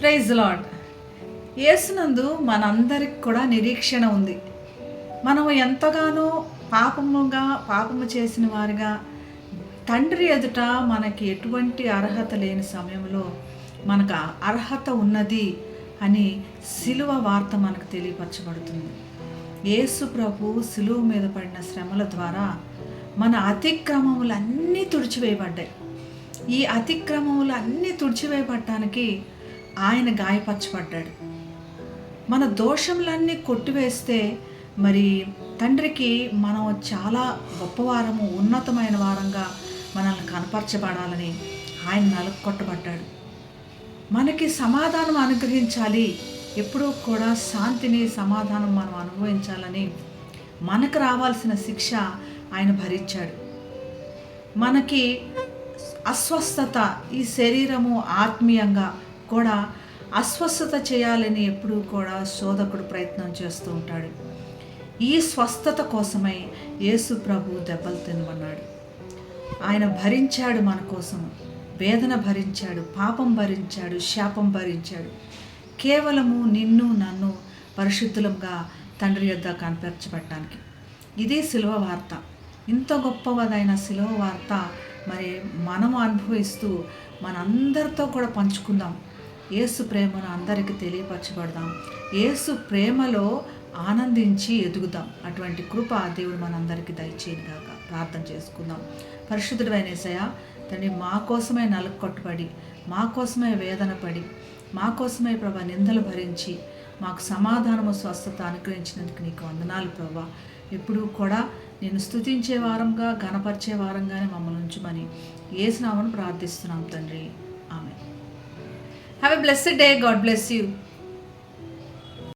Praise lord. యేసునందు మనందరికి కూడా నిరీక్షణ ఉంది. మనం ఎంతగానో పాపము చేసిన వారిగా తండ్రి ఎదుట మనకి ఎటువంటి అర్హత లేని సమయంలో మనకు అర్హత ఉన్నది అని సిలువ వార్త మనకు తెలియపరచబడుతుంది. యేసు ప్రభు సిలువ మీద పడిన శ్రమల ద్వారా మన అతిక్రమములన్నీ తుడిచివేయబడ్డాయి. ఈ అతిక్రమములన్నీ తుడిచివేయబడటానికి ఆయన గాయపరచబడ్డాడు. మన దోషములన్నీ కొట్టివేస్తే మరి తండ్రికి మనం చాలా గొప్పవారము, ఉన్నతమైన వారంగా మనల్ని కనపరచబడాలని ఆయన నలుకొట్టబడ్డాడు. మనకి సమాధానం అనుగ్రహించాలి, ఎప్పుడూ కూడా శాంతిని, సమాధానం మనం అనుభవించాలని మనకు రావాల్సిన శిక్ష ఆయన భరించాడు. మనకి అస్వస్థత, ఈ శరీరము ఆత్మీయంగా కూడా అస్వస్థత చేయాలని ఎప్పుడూ కూడా శోధకుడు ప్రయత్నం చేస్తూ ఉంటాడు. ఈ స్వస్థత కోసమై యేసు ప్రభు దెబ్బలు తినమన్నాడు. ఆయన భరించాడు, మన కోసం వేదన భరించాడు, పాపం భరించాడు, శాపం భరించాడు. కేవలము నిన్ను నన్ను పరిశుద్ధులంగా తండ్రి యొద్ద కనపరచబడటానికి. ఇది సిలువ వార్త. ఇంత గొప్పదైన సిలువ వార్త మరి మనము అనుభవిస్తూ మనందరితో కూడా పంచుకుందాం. యేసు ప్రేమను అందరికీ తెలియపరచబడదాం. యేసు ప్రేమలో ఆనందించి ఎదుగుదాం. అటువంటి కృప దేవుడు మనందరికీ దయచేయగాక. ప్రార్థన చేసుకుందాం. పరిశుద్ధుడైన యేసయ్యా తండ్రి, మా కోసమే నలుకొట్టబడి, మా కోసమే వేదన పడి, మా కోసమే ప్రభా నిందలు భరించి మాకు సమాధానము, స్వస్థత అనుగ్రహించినందుకు నీకు వందనాలు ప్రభా. ఎప్పుడూ కూడా నేను స్తుతించే వారంగా, ఘనపరిచే వారంగానే మమ్మల్ని ఉంచుమని యేసు నామమున ప్రార్థిస్తున్నాం తండ్రి. ఆమేన్. Have a blessed day. God bless you.